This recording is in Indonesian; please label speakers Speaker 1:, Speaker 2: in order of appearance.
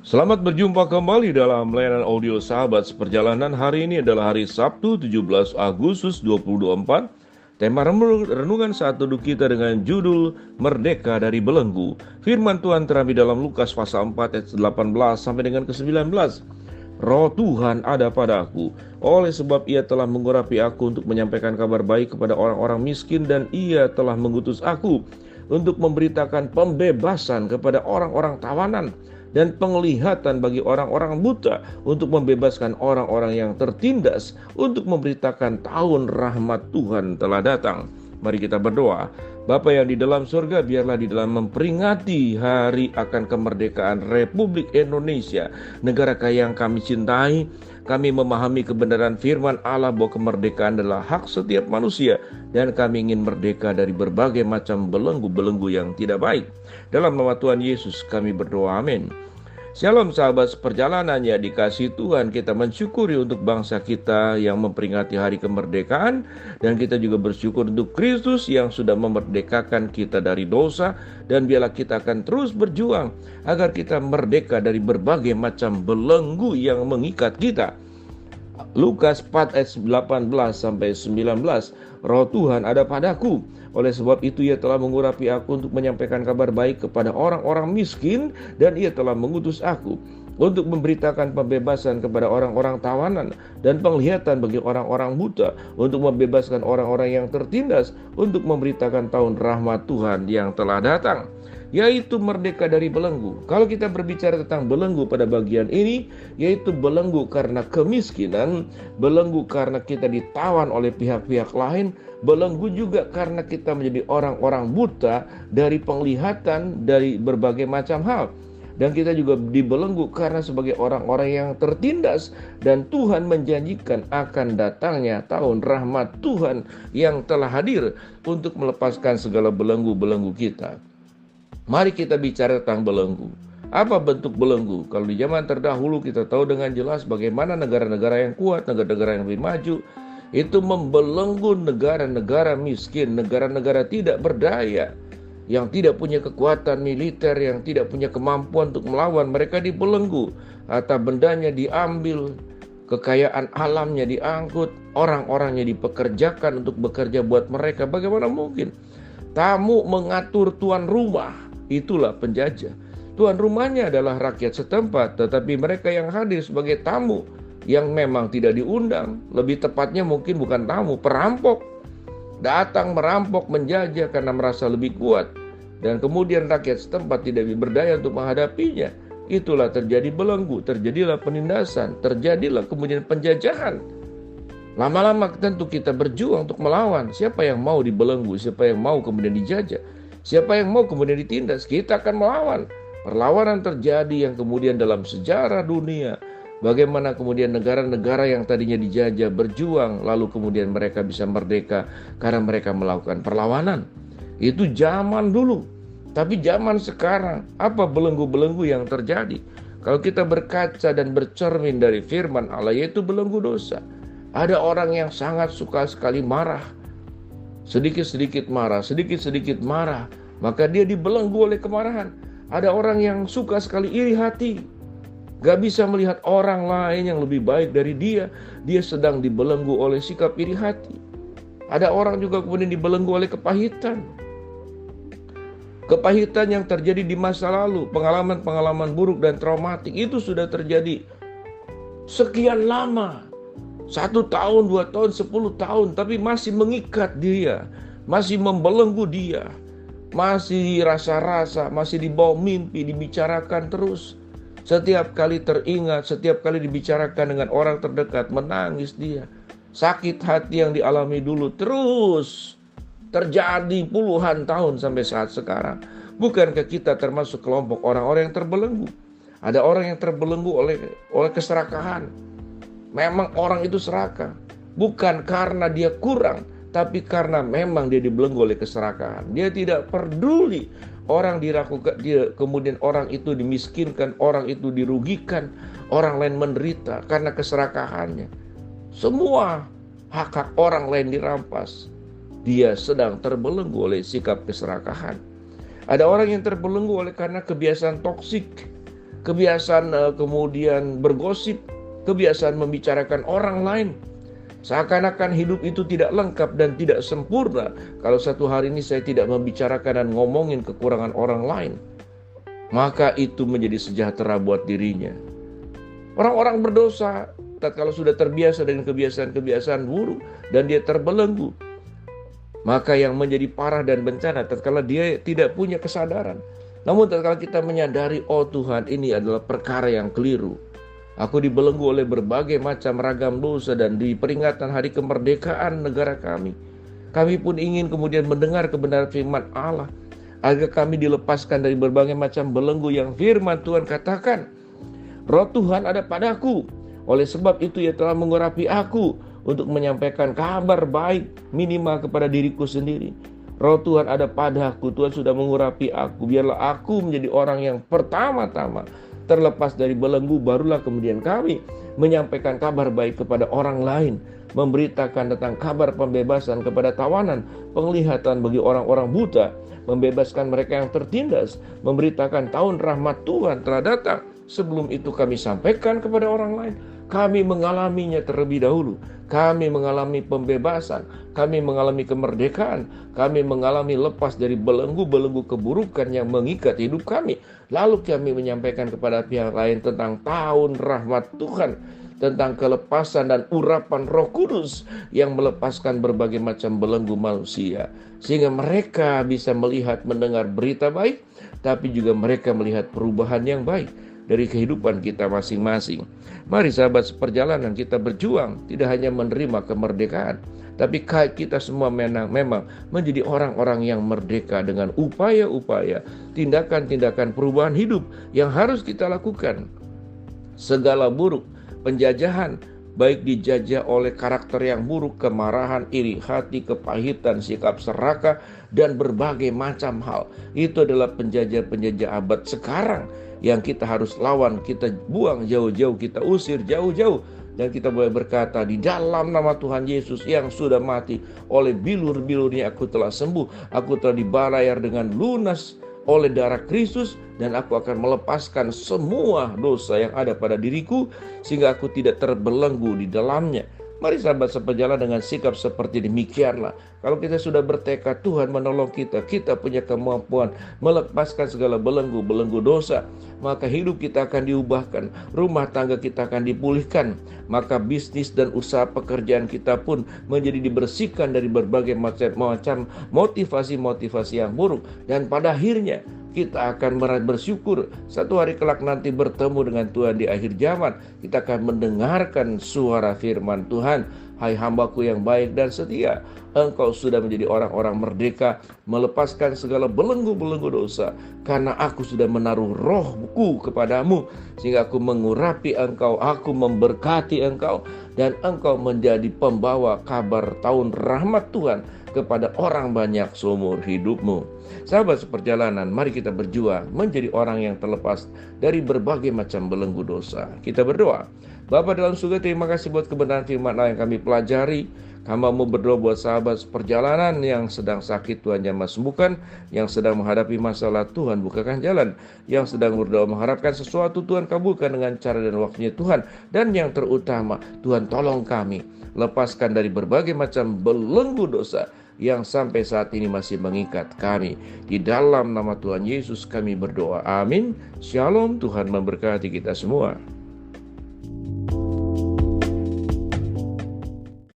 Speaker 1: Selamat berjumpa kembali dalam layanan audio Sahabat Seperjalanan. Hari ini adalah hari Sabtu 17 Agustus 2024. Tema renungan saat duduk kita dengan judul Merdeka dari Belenggu. Firman Tuhan terambil dalam Lukas pasal 4 ayat 18 sampai dengan ke-19. Roh Tuhan ada padaku, oleh sebab ia telah mengurapi aku untuk menyampaikan kabar baik kepada orang-orang miskin, dan ia telah mengutus aku untuk memberitakan pembebasan kepada orang-orang tawanan dan penglihatan bagi orang-orang buta, untuk membebaskan orang-orang yang tertindas, untuk memberitakan tahun rahmat Tuhan telah datang. Mari kita berdoa. Bapa yang di dalam surga, biarlah di dalam memperingati hari akan kemerdekaan Republik Indonesia, negara yang kami cintai, kami memahami kebenaran firman Allah bahwa kemerdekaan adalah hak setiap manusia, dan kami ingin merdeka dari berbagai macam belenggu-belenggu yang tidak baik. Dalam nama Tuhan Yesus kami berdoa, amin. Shalom sahabat seperjalanan, ya dikasih Tuhan, kita mensyukuri untuk bangsa kita yang memperingati hari kemerdekaan, dan kita juga bersyukur untuk Kristus yang sudah memerdekakan kita dari dosa, dan biarlah kita akan terus berjuang agar kita merdeka dari berbagai macam belenggu yang mengikat kita. Lukas 4 ayat 18 sampai 19. Roh Tuhan ada padaku, oleh sebab itu ia telah mengurapi aku untuk menyampaikan kabar baik kepada orang-orang miskin, dan ia telah mengutus aku untuk memberitakan pembebasan kepada orang-orang tawanan dan penglihatan bagi orang-orang buta, untuk membebaskan orang-orang yang tertindas, untuk memberitakan tahun rahmat Tuhan yang telah datang, yaitu merdeka dari belenggu. Kalau kita berbicara tentang belenggu pada bagian ini, yaitu belenggu karena kemiskinan, belenggu karena kita ditawan oleh pihak-pihak lain, belenggu juga karena kita menjadi orang-orang buta dari penglihatan, dari berbagai macam hal. Dan kita juga dibelenggu karena sebagai orang-orang yang tertindas, dan Tuhan menjanjikan akan datangnya tahun rahmat Tuhan yang telah hadir untuk melepaskan segala belenggu-belenggu kita. Mari kita bicara tentang belenggu. Apa bentuk belenggu? Kalau di zaman terdahulu kita tahu dengan jelas bagaimana negara-negara yang kuat, negara-negara yang lebih maju, itu membelenggu negara-negara miskin, negara-negara tidak berdaya, yang tidak punya kekuatan militer, yang tidak punya kemampuan untuk melawan. Mereka dibelenggu, harta bendanya diambil, kekayaan alamnya diangkut, orang-orangnya dipekerjakan untuk bekerja buat mereka. Bagaimana mungkin? Tamu mengatur tuan rumah. Itulah penjajah. Tuan rumahnya adalah rakyat setempat, tetapi mereka yang hadir sebagai tamu yang memang tidak diundang, lebih tepatnya mungkin bukan tamu, perampok, datang merampok, menjajah karena merasa lebih kuat, dan kemudian rakyat setempat tidak berdaya untuk menghadapinya. Itulah terjadi belenggu, terjadilah penindasan, terjadilah kemudian penjajahan. Lama-lama tentu kita berjuang untuk melawan. Siapa yang mau dibelenggu, siapa yang mau kemudian dijajah, siapa yang mau kemudian ditindas, kita akan melawan. Perlawanan terjadi yang kemudian dalam sejarah dunia, bagaimana kemudian negara-negara yang tadinya dijajah berjuang, lalu kemudian mereka bisa merdeka karena mereka melakukan perlawanan. Itu zaman dulu. Tapi zaman sekarang, apa belenggu-belenggu yang terjadi? Kalau kita berkaca dan bercermin dari firman Allah, yaitu belenggu dosa. Ada orang yang sangat suka sekali marah, sedikit-sedikit marah, maka dia dibelenggu oleh kemarahan. Ada orang yang suka sekali iri hati, gak bisa melihat orang lain yang lebih baik dari dia, dia sedang dibelenggu oleh sikap iri hati. Ada orang juga kemudian dibelenggu oleh kepahitan. Kepahitan yang terjadi di masa lalu, pengalaman-pengalaman buruk dan traumatik, itu sudah terjadi sekian lama. 1 tahun, 2 tahun, 10 tahun, tapi masih mengikat dia, masih membelenggu dia, masih rasa-rasa, masih dibawa mimpi, dibicarakan terus. Setiap kali teringat, setiap kali dibicarakan dengan orang terdekat, menangis dia. Sakit hati yang dialami dulu terus terjadi puluhan tahun sampai saat sekarang. Bukankah kita termasuk kelompok orang-orang yang terbelenggu? Ada orang yang terbelenggu oleh keserakahan. Memang orang itu serakah, bukan karena dia kurang, tapi karena memang dia dibelenggu oleh keserakahan. Dia tidak peduli orang diragukan, dia kemudian orang itu dimiskinkan, orang itu dirugikan, orang lain menderita karena keserakahannya. Semua hak-hak orang lain dirampas. Dia sedang terbelenggu oleh sikap keserakahan. Ada orang yang terbelenggu oleh karena kebiasaan toksik, kebiasaan kemudian bergosip, kebiasaan membicarakan orang lain. Seakan-akan hidup itu tidak lengkap dan tidak sempurna kalau satu hari ini saya tidak membicarakan dan ngomongin kekurangan orang lain. Maka itu menjadi sejahtera buat dirinya. Orang-orang berdosa tatkala sudah terbiasa dengan kebiasaan-kebiasaan buruk dan dia terbelenggu, maka yang menjadi parah dan bencana tatkala dia tidak punya kesadaran. Namun tatkala kita menyadari, oh Tuhan, ini adalah perkara yang keliru. Aku dibelenggu oleh berbagai macam ragam dosa, dan di peringatan hari kemerdekaan negara kami pun ingin kemudian mendengar kebenaran firman Allah, agar kami dilepaskan dari berbagai macam belenggu yang firman Tuhan katakan, Roh Tuhan ada padaku, oleh sebab itu Ia telah mengurapi aku untuk menyampaikan kabar baik minimal kepada diriku sendiri. Roh Tuhan ada padaku, Tuhan sudah mengurapi aku, biarlah aku menjadi orang yang pertama-tama terlepas dari belenggu, barulah kemudian kami menyampaikan kabar baik kepada orang lain, memberitakan tentang kabar pembebasan kepada tawanan, penglihatan bagi orang-orang buta, membebaskan mereka yang tertindas, memberitakan tahun rahmat Tuhan telah datang. Sebelum itu kami sampaikan kepada orang lain. Kami mengalaminya terlebih dahulu. Kami mengalami pembebasan, kami mengalami kemerdekaan, kami mengalami lepas dari belenggu-belenggu keburukan yang mengikat hidup kami. Lalu kami menyampaikan kepada pihak lain tentang tahun rahmat Tuhan, tentang kelepasan dan urapan Roh Kudus yang melepaskan berbagai macam belenggu manusia, sehingga mereka bisa melihat, mendengar berita baik, tapi juga mereka melihat perubahan yang baik dari kehidupan kita masing-masing. Mari sahabat seperjalanan, kita berjuang tidak hanya menerima kemerdekaan, tapi kita semua memang menjadi orang-orang yang merdeka dengan upaya-upaya, tindakan-tindakan perubahan hidup yang harus kita lakukan. Segala buruk, penjajahan, baik dijajah oleh karakter yang buruk, kemarahan, iri hati, kepahitan, sikap serakah, dan berbagai macam hal. Itu adalah penjajah-penjajah abad sekarang yang kita harus lawan, kita buang jauh-jauh, kita usir jauh-jauh. Dan kita boleh berkata, di dalam nama Tuhan Yesus yang sudah mati, oleh bilur-bilurnya aku telah sembuh, aku telah dibayar dengan lunas oleh darah Kristus, dan aku akan melepaskan semua dosa yang ada pada diriku, sehingga aku tidak terbelenggu di dalamnya. Mari sahabat seperjalanan, dengan sikap seperti demikianlah, kalau kita sudah bertekad Tuhan menolong kita, kita punya kemampuan melepaskan segala belenggu-belenggu dosa, maka hidup kita akan diubahkan, rumah tangga kita akan dipulihkan, maka bisnis dan usaha pekerjaan kita pun menjadi dibersihkan dari berbagai macam motivasi-motivasi yang buruk, dan pada akhirnya kita akan bersyukur satu hari kelak nanti bertemu dengan Tuhan di akhir zaman. Kita akan mendengarkan suara firman Tuhan, hai hambaku yang baik dan setia, engkau sudah menjadi orang-orang merdeka, melepaskan segala belenggu-belenggu dosa, karena aku sudah menaruh rohku kepadamu, sehingga aku mengurapi engkau, aku memberkati engkau, dan engkau menjadi pembawa kabar tahun rahmat Tuhan kepada orang banyak seumur hidupmu. Sahabat seperjalanan, mari kita berjuang menjadi orang yang terlepas dari berbagai macam belenggu dosa. Kita berdoa. Bapa dalam surga, terima kasih buat kebenaran firman Allah yang kami pelajari. Kami mau berdoa buat sahabat seperjalanan yang sedang sakit, Tuhan jamah sembuhkan, yang sedang menghadapi masalah, Tuhan bukakan jalan, yang sedang berdoa mengharapkan sesuatu, Tuhan kabulkan dengan cara dan waktunya Tuhan, dan yang terutama, Tuhan tolong kami lepaskan dari berbagai macam belenggu dosa yang sampai saat ini masih mengikat kami. Di dalam nama Tuhan Yesus kami berdoa, amin. Shalom, Tuhan memberkati kita semua.